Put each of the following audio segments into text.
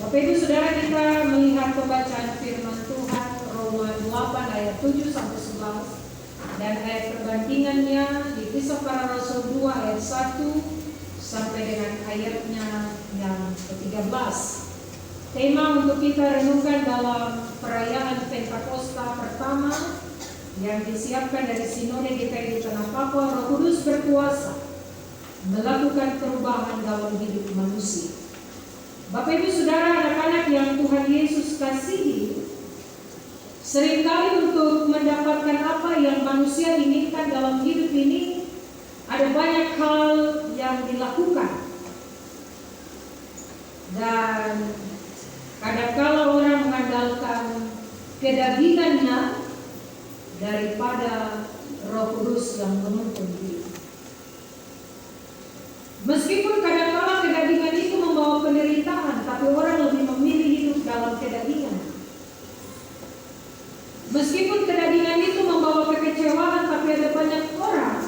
Bapak Ibu Saudara, kita melihat pembacaan firman Tuhan Roma 8 ayat 7 sampai 11 dan ayat perbandingannya di Kisah Para Rasul 2 ayat 1 sampai dengan ayatnya yang ke-13. Tema untuk kita renungkan dalam perayaan Pentakosta pertama yang disiapkan dari Sinode GKI di Tanah Papua. Roh Kudus berkuasa melakukan perubahan dalam hidup manusia. Bapak Ibu Saudara, anak-anak yang Tuhan Yesus kasihi, seringkali untuk mendapatkan apa yang manusia inginkan dalam hidup ini, ada banyak hal yang dilakukan. Dan kadang-kala orang mengandalkan kedagingannya daripada Roh Kudus yang menuntun hidup. Meskipun kadang-kala kedagingan itu membawa penderitaan, tapi orang lebih memilih hidup dalam kedagingan. Meskipun kedagingan itu membawa kekecewaan, tapi ada banyak orang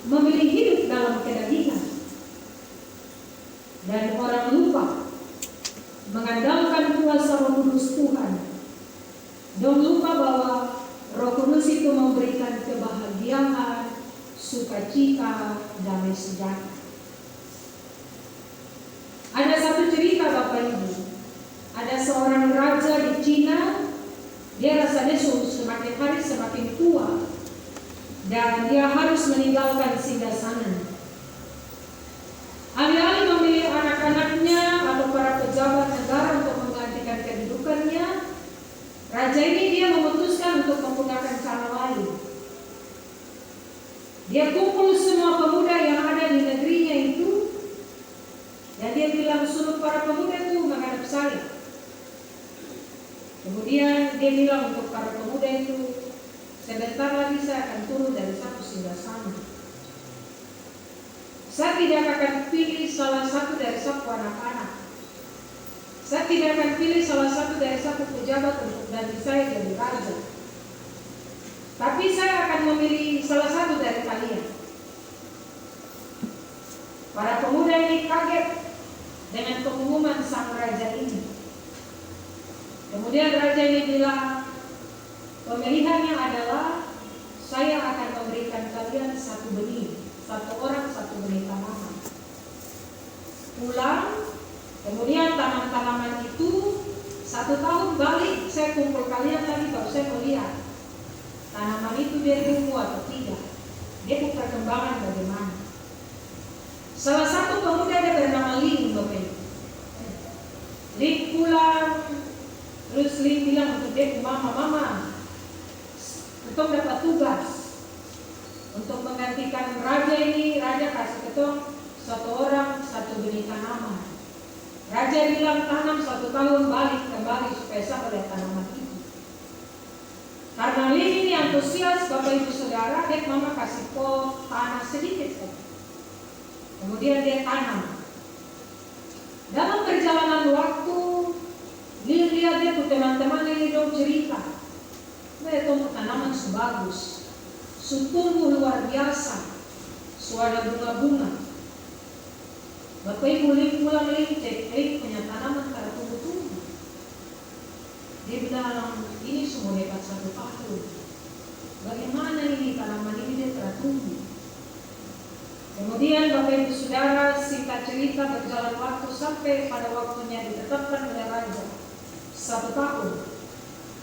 memilih hidup dalam kedagingan. Dan orang lupa mengandalkan kuasa Roh Kudus Tuhan. Dan lupa bahwa Roh Kudus itu memberikan kebahagiaan, sukacita, damai sejahtera. Ada satu cerita Bapak Ibu, ada seorang raja di Cina, dia rasanya semakin hari semakin tua dan dia harus meninggalkan singgasana. Alih-alih memilih anak-anaknya atau para pejabat negara untuk menggantikan kedudukannya, raja ini dia memutuskan untuk menggunakan cara lain. Dia kumpul semua pemuda yang ada di negerinya itu. Dan dia bilang, suruh para pemuda itu menghadap saya. Kemudian dia bilang untuk para pemuda itu, sebentar lagi saya akan turun dari satu singgasana. Saya tidak akan pilih salah satu dari satu anak-anak. Saya tidak akan pilih salah satu dari satu pejabat untuk ganti saya jadi raja. Tapi saya akan memilih salah satu dari kalian. Para pemuda ini kaget dengan pengumuman sang raja ini. Kemudian raja ini bilang, pemilihannya adalah saya akan memberikan kalian satu benih, satu orang satu benih tanaman. Pulang, kemudian tanaman-tanaman itu 1 tahun balik, saya kumpul kalian lagi baru saya melihat tanaman itu dia tumbuh atau tidak, dia perkembangan bagaimana. Salah satu pemuda dia bernama Ling, Bapak Ibu. Ling pulang, terus Ling bilang untuk dia, mama, ketong dapat tugas untuk menggantikan raja ini. Raja kasih ketong 1 orang 1 benih tanaman. Raja bilang tanam 1 tahun balik kembali supaya saya melihat tanaman itu. Karena Ling ini antusias, Bapak Ibu Saudara, dia mama kasih pot tanah sedikit saja. Kemudian dia tanam. Dalam perjalanan waktu, dia lihat dia tuh teman-teman ini dong cerita. Dia tumbuh tanaman sebagus, tumbuh luar biasa, ada bunga-bunga. Bapak Ibu pulang cek punya tanaman kada tumbuh-tumbuh. Dia bilang ini semua hebat 1 tahun. Bagaimana ini tanaman ini dia tidak tumbuh? Kemudian Bapak Ibu Saudara, singkat cerita berjalan waktu sampai pada waktunya ditetapkan oleh raja 1 tahun.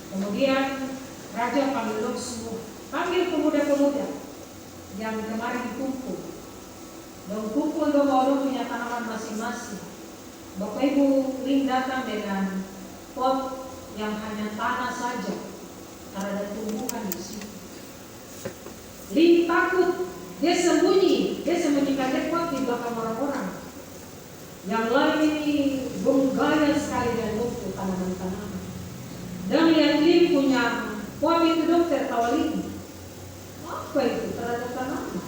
Kemudian raja panggil semua, panggil pemuda-pemuda yang kemarin kumpul. Dan kumpul dong punya tanaman masing-masing. Bapak Ibu, Ling datang dengan pot yang hanya tanah saja, karena ada tumbuhan di situ. Ling takut. Dia sembunyikan pot di belakang orang-orang. Yang lain ini gaya sekali dan lumpuh tanaman-tanaman. Dan lihat Ling punya pot itu dong tertawa Ling. Apa itu terhadap tanaman?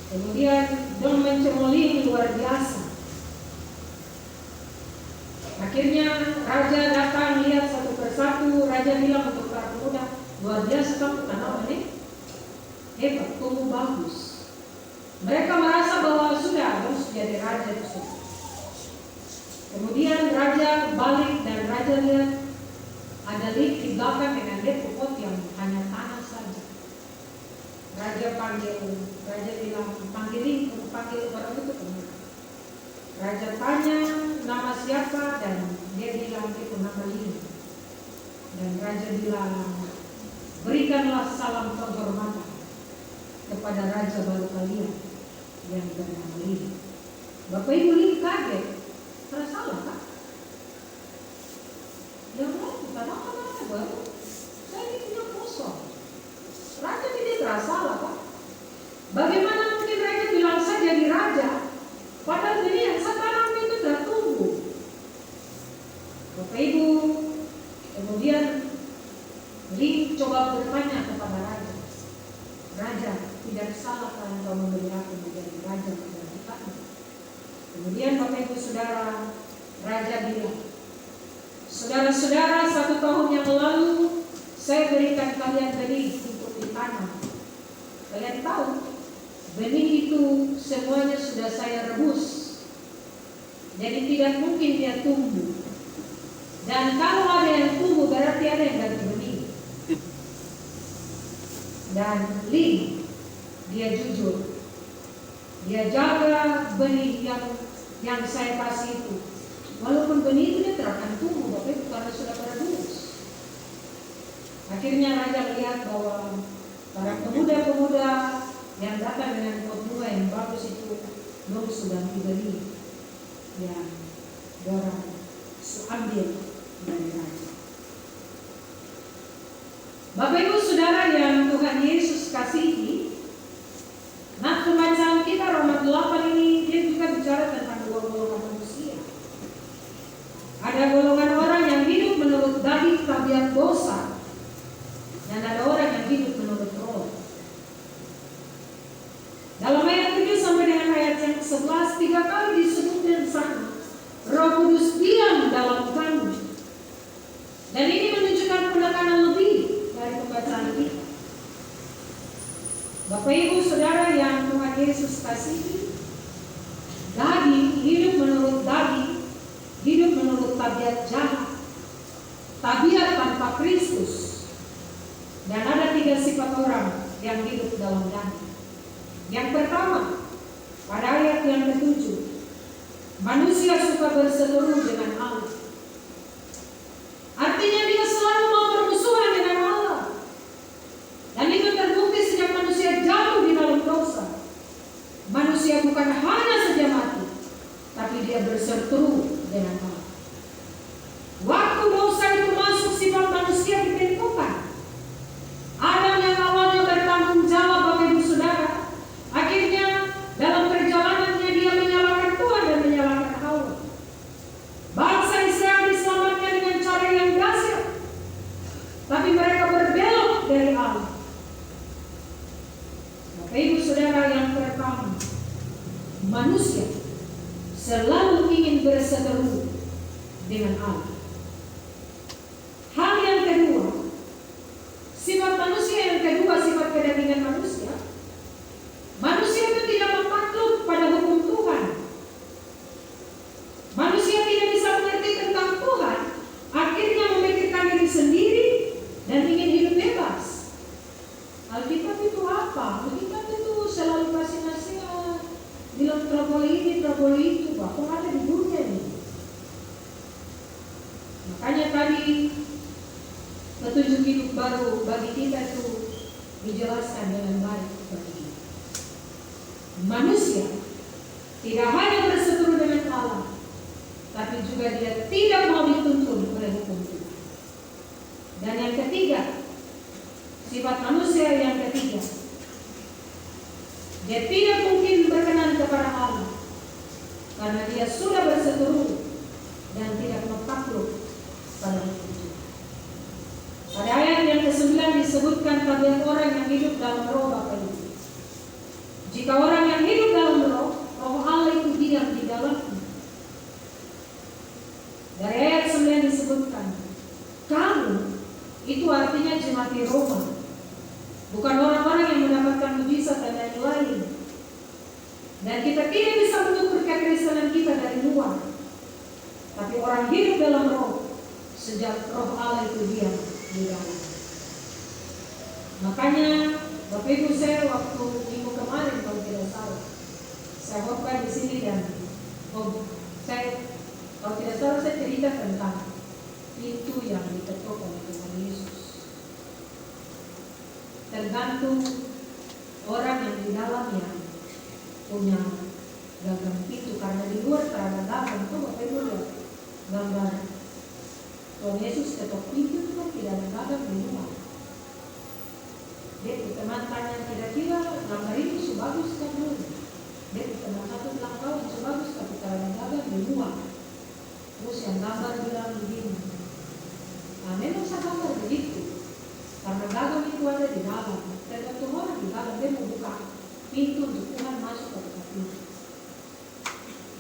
Kemudian dong mencemooh luar biasa. Akhirnya raja datang lihat satu persatu. Raja bilang untuk para pemuda, luar biasa kamu tanaman ini. Hebat, tumbuh bagus. Mereka merasa bahwa sudah harus jadi raja itu. Kemudian raja balik dan raja lihat ada lift di belakang dengan depot yang hanya tanah saja. Raja bilang panggil orang itu kemana? Raja tanya nama siapa dan dia bilang itu nama Lim. Dan raja bilang berikanlah salam penghormatan kepada raja baru kalian yang bernama Lim. Bapak Ibu Lim kaget, karena salah kan? Yang lain bukan apa-apa baru. Saya ini punya kosong. Raja tidak terasa salah kan? Bagaimana mungkin raja bilang saya jadi raja? Padahal ini yang saya tanam itu sudah tumbuh. Bapak Ibu, kemudian Lim coba bertanya kepada raja. Raja, tidak salahkah engkau memberi aku menjadi raja menjadi kami? Kemudian Bapak Ibu Saudara, raja bilang, saudara-saudara, 1 tahun yang lalu saya berikan kalian benih untuk ditanam. Kalian tahu, benih itu semuanya sudah saya rebus. Jadi tidak mungkin dia tumbuh. Dan kalau ada yang tumbuh berarti ada yang ganti benih. Dan Lim, dia jujur. Dia jaga benih yang saya kasih itu. Walaupun benih itu dia tidak akan tumbuh, Bapak Ibu, karena sudah berebus. Akhirnya raja melihat bahwa para pemuda-pemuda yang datang dengan pot bunga yang bagus itu belum sudah dibeli, yang orang ambil dari raja. Bapak Ibu Saudara yang Tuhan Yesus kasihi, nah pembacaan kita Roma 8 ini dia juga bicara tentang dua golongan manusia. Ada golongan orang yang hidup menurut daging tabiat dosa, dan ada orang yang hidup menurut roh. Dalam ayat 7 sampai dengan ayat yang 11, 3 kali disebutkan sana Roh Kudus diam dalam kamu. Dan ini menunjukkan penekanan lebih dari pembacaan kita. Bapak Ibu Saudara yang Tuhan Yesus kasihi, daging hidup menurut daging, hidup menurut tabiat jahat, tabiat tanpa Kristus. Dan ada 3 sifat orang yang hidup dalam daging. Yang pertama, pada ayat yang ke-7, manusia suka berseteru dengan Allah. Artinya dia selalu mau bermusuhan dengan Allah. Dan itu terbukti sejak manusia jatuh di dalam dosa. Manusia bukan hanya saja mati, tapi dia berseteru dengan Allah. Waktu dosa itu masuk, sifat manusia ditentukan. Adam yang awalnya bertanggung jawab, Bapak Ibu Saudara, akhirnya dalam perjalanannya dia menyalahkan Tuhan dan menyalahkan Allah. Bangsa Israel diselamatkan dengan cara yang dahsyat, tapi mereka berbelok dari Allah. Bapak Ibu Saudara yang pertama, manusia selalu ingin berseteru dengan Allah. Hal yang kedua, sifat manusia yang kedua, sifat kedagingan manusia. Manusia itu tidak mentakluk pada hukum Tuhan. Manusia tidak bisa mengerti tentang Tuhan, akhirnya memikirkan diri sendiri dan ingin hidup bebas. Alkitab itu apa? Alkitab itu selalu kasih nasihat, bilang trouble ini, trouble itu, bahkan ada di dunia ini. Makanya tadi petunjuk hidup baru bagi kita itu dijelaskan dengan baik bagi kita. Manusia tidak hanya berseteru dengan Allah, tapi juga dia tidak mau dituntun oleh hukum Tuhan. Dan yang ketiga, sifat manusia yang ketiga, dia tidak mungkin berkenan kepada Allah karena dia sudah berseteru dan tidak mentakluk pada hukum Tuhan. Pada ayat yang ke-9 disebutkan tabiat orang yang hidup dalam roh, Bapak Ibu. Jika orang yang hidup dalam roh, roh Allah itu diam di dalamnya. Dari ayat 9 disebutkan, kamu itu artinya jemaat di Roma, bukan orang-orang yang mendapatkan mujizat dan lain-lain. Dan kita tidak bisa mengukur kekristenan kita dari luar. yaitu orang hidup dalam roh, sejak roh Allah itu diam di dalam. Makanya Bapak Ibu, saya waktu minggu kemarin kalau tidak salah, saya khotbah di sini dan saya kalau tidak salah saya cerita tentang pintu yang diketuk oleh Tuhan Yesus. Tergantung orang yang di dalam yang punya gagang pintu, karena di luar terada gagang. Itu Bapak Ibu lihat gambar Tuhan Yesus ketuk pintu itu kan tidak ada gagang di luar. Dia teman tanya, kira-kira gambar ini sebagus kan dulu? Dia teman satu bilang, kau sebagus tapi terada gagang di luar. Terus yang gambar bilang begini, nah memang saya gambar begitu, karena gagang itu ada di dalam. Tergantung orang di dalam, dia mau buka pintu untuk Tuhan masuk ke tempat itu.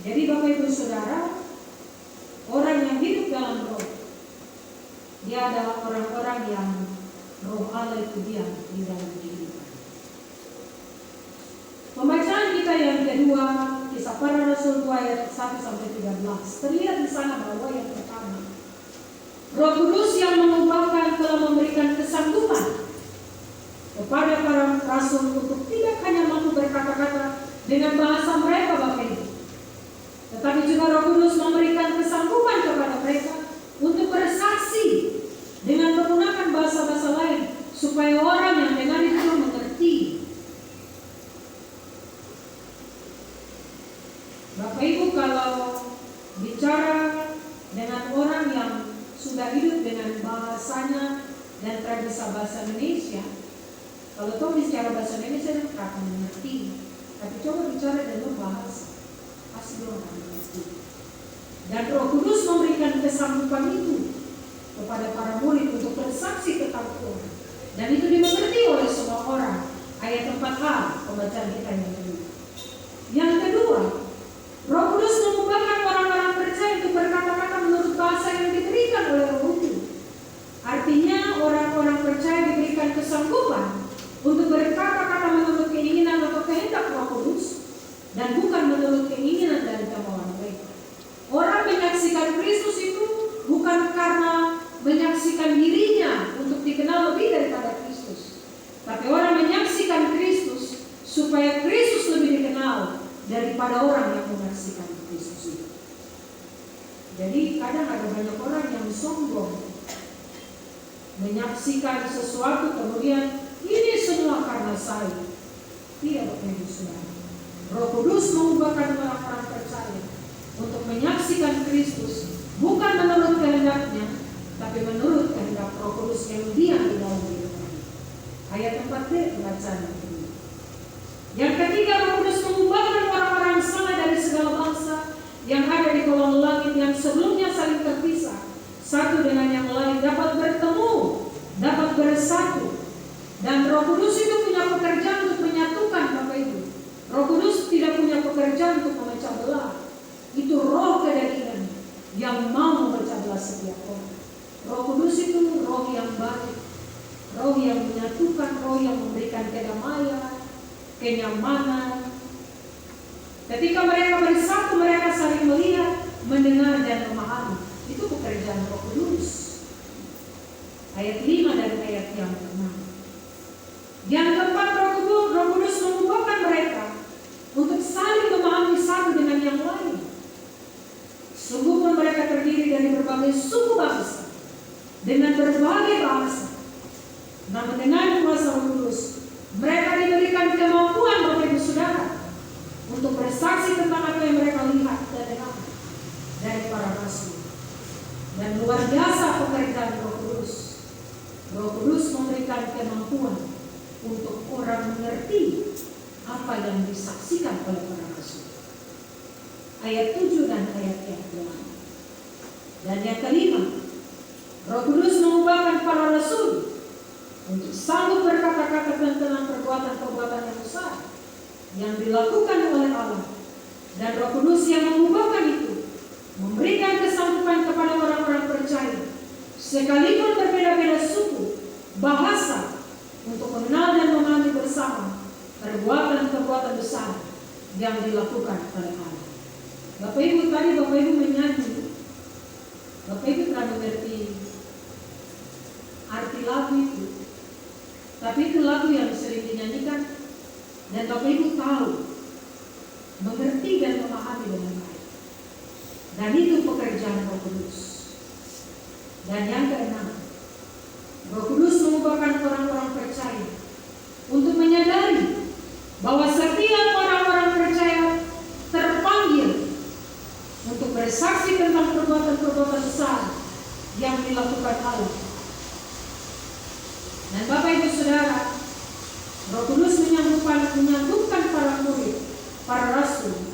Jadi Bapak Ibu Saudara, orang yang hidup dalam roh, dia adalah orang-orang yang roh Allah itu diam di dalam kehidupan. Pembacaan kita yang kedua, Kisah Para Rasul 2 ayat 1-13. Terlihat di sana bahwa yang pertama, Roh Kudus yang mengubahkan telah memberikan kesanggupan kepada para rasul untuk tidak hanya mampu berkata-kata dengan bahasa mereka Bapak Ibu, tetapi juga Roh Kudus memberikan kesanggupan kepada mereka untuk bersaksi dengan menggunakan bahasa-bahasa lain supaya orang yang dengar itu mengerti. Bapak Ibu, kalau bicara dengan orang yang sudah hidup dengan bahasanya dan tradisi bahasa Indonesia, kalau kau bicara bahasa Indonesia dia akan mengerti, tapi coba bicara dengan bahasa, pasti dia akan mengerti. Dan Roh Kudus memberikan kesanggupan itu kepada para murid untuk bersaksi tentang Tuhan, dan itu dimengerti oleh semua orang. Ayat 4a pembacaan kita yang kedua. Yang kedua, Roh Kudus mengubahkan orang-orang percaya untuk berkata-kata menurut bahasa yang diberikan oleh Roh itu. Artinya orang-orang percaya diberikan kesanggupan untuk berkata-kata menurut keinginan atau kehendak Roh Kudus dan bukan menurut keinginan dan kemauan mereka. Orang menyaksikan Kristus itu bukan karena menyaksikan dirinya untuk dikenal lebih daripada Kristus, tapi orang menyaksikan Kristus supaya Kristus lebih dikenal daripada orang yang menyaksikan Kristus itu. Jadi kadang ada banyak orang yang sombong, menyaksikan sesuatu kemudian ini semua karena saya. Tidak, Bapak Ibu Saudara. Roh Kudus mengubahkan orang-orang percaya untuk menyaksikan Kristus bukan menurut kehendaknya, tapi menurut kehendak Roh Kudus yang diam di dalam hidup mereka. Ayat 4b pembacaan yang kedua. Yang ketiga, Roh Kudus mengubahkan orang-orang sana dari segala bangsa yang ada di kolong langit yang sebelumnya saling terpisah satu dengan yang lain dapat bertemu, dapat bersatu. Dan Roh Kudus itu punya pekerjaan untuk menyatukan Bapak Ibu. Roh Kudus tidak punya pekerjaan untuk memecah belah. Itu roh kedagingan yang mau memecah belah setiap orang. Roh Kudus itu roh yang baik, roh yang menyatukan, roh yang memberikan kedamaian, kenyamanan. Ketika mereka bersatu, mereka saling melihat, mendengar dan memahami. Itu pekerjaan Roh Kudus. Ayat 5 dan ayat yang ke-6. Yang keempat, Roh Kudus mengubahkan mereka untuk saling memahami satu dengan yang lain. Sungguh pun mereka terdiri dari berbagai suku bangsa dengan berbagai bahasa. Namun dengan kuasa Roh Kudus, mereka diberikan kemampuan Bapak Ibu Saudara untuk bersaksi tentang apa yang mereka lihat dan dengar dari para rasul. Dan luar biasa pekerjaan Roh Kudus. Roh Kudus memberikan kemampuan untuk orang mengerti apa yang disaksikan oleh para rasul. Ayat 7 dan ayat yang ke-8. Dan yang kelima, Roh Kudus mengubahkan para rasul untuk sanggup berkata-kata tentang perbuatan-perbuatan yang besar yang dilakukan oleh Allah. Dan Roh Kudus yang mengubahkan itu memberikan kesanggupan kepada orang-orang percaya sekalipun berbeda-beda suku, bahasa, untuk mengenal dan memahami bersama perbuatan-perbuatan besar yang dilakukan oleh Allah. Bapak Ibu, tadi Bapak Ibu menyanyi Dan itu pekerjaan Roh Kudus. Dan yang keenam, Roh Kudus mengubahkan orang-orang percaya untuk menyadari bahwa setiap orang-orang percaya terpanggil untuk bersaksi tentang perbuatan-perbuatan besar yang dilakukan Allah. Dan Bapak Ibu Saudara, Roh Kudus menyanggup para murid, para rasul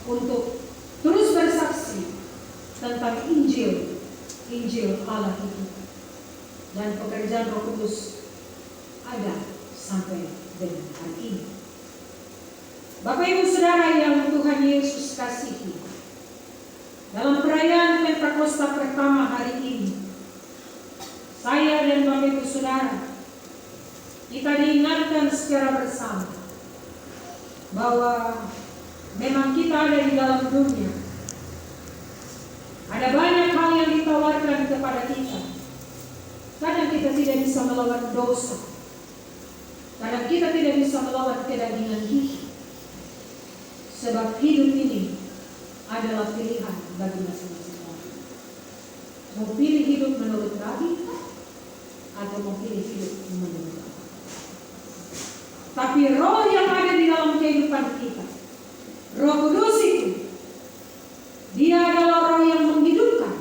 untuk terus bersaksi tentang Injil Allah itu. Dan pekerjaan Roh Kudus ada sampai dengan hari ini. Bapak Ibu Saudara yang Tuhan Yesus kasihi, dalam perayaan Pentakosta pertama hari ini, saya dan Bapak Ibu Saudara, kita diingatkan secara bersama bahwa memang kita ada di dalam dunia. Ada banyak hal yang ditawarkan kepada kita. Kadang kita tidak bisa melawan dosa. Kadang kita tidak bisa melawan kedagingan kita. Sebab hidup ini adalah pilihan bagi masing-masing orang. Mau pilih hidup menurut Nabi atau mau pilih hidup menurut Allah. Tapi roh yang ada di dalam kehidupan kita, Roh Kudus itu, dia adalah roh yang menghidupkan,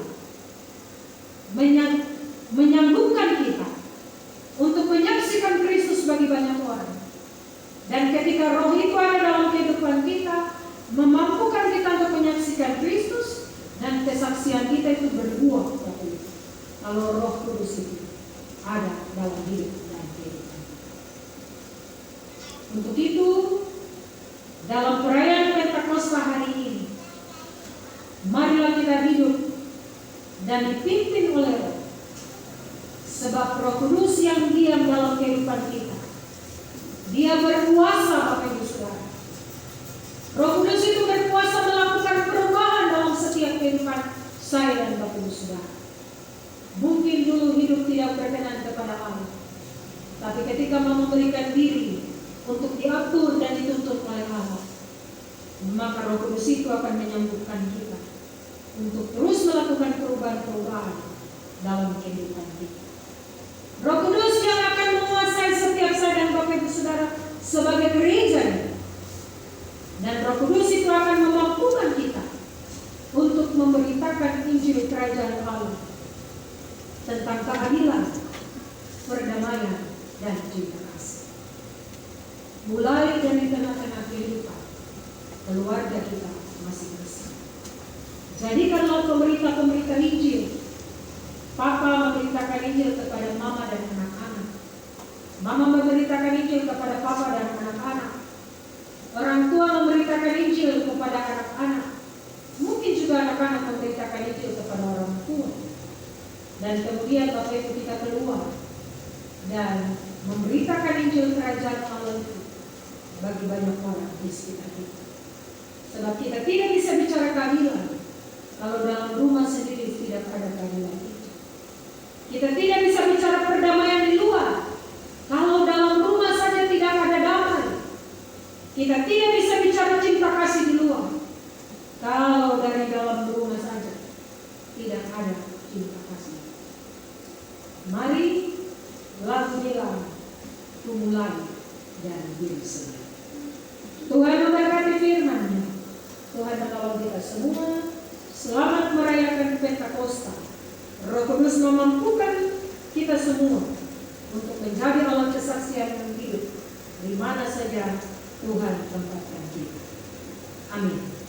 menyambungkan kita untuk menyaksikan Kristus bagi banyak orang. Dan ketika roh itu ada dalam kehidupan kita, memampukan kita untuk menyaksikan Kristus, dan kesaksian kita itu berbuah. Kalau Roh Kudus itu ada dalam hidup dan kehidupan. Untuk itu, dalam perayaan Pentakosta hari ini, marilah kita hidup dan dipimpin oleh Roh. Sebab Roh Kudus yang diam dalam kehidupan kita, dia berkuasa, Bapak Ibu Saudara. Roh Kudus itu berkuasa melakukan perubahan dalam setiap kehidupan saya dan Bapak Ibu Saudara. Mungkin dulu hidup tidak berkenan kepada Allah, tapi ketika mau memberikan diri untuk diatur dan dituntut oleh Allah, maka Roh Kudus itu akan menyambutkan kita untuk terus melakukan perubahan-perubahan dalam kehidupan kita. Roh Kudus yang akan menguasai setiap saya dan Bapak Ibu Saudara sebagai gereja. Dan Roh Kudus itu akan memampukan kita untuk memberitakan Injil Kerajaan Allah tentang keadilan, perdamaian, dan cinta kasih. Mulai dari tengah-tengah kehidupan keluarga kita masing-masing. Jadikanlah pemberita-pemberita Injil. Papa memberitakan Injil kepada mama dan anak-anak. Mama memberitakan Injil kepada papa dan anak-anak. Orang tua memberitakan Injil kepada anak-anak. Mungkin juga anak-anak memberitakan Injil kepada orang tua. Dan kemudian Bapak Ibu kita keluar dan memberitakan Injil Kerajaan Allah itu bagi banyak orang di sekitar kita. Sebab kita tidak bisa bicara keadilan kalau dalam rumah sendiri tidak ada keadilan itu. Kita tidak bisa bicara perdamaian di luar kalau dalam rumah saja tidak ada damai. Kita tidak bisa bicara cinta kasih di luar kalau dari dalam rumah saja tidak ada cinta kasih. Mari lagu bilang mulai dari diri sendiri. Tuhan memberkati firman-Nya. Tuhan menolong kita semua. Selamat merayakan Pentakosta. Roh Kudus memampukan kita semua untuk menjadi alat kesaksian yang hidup di mana saja Tuhan tempatkan kita. Amin.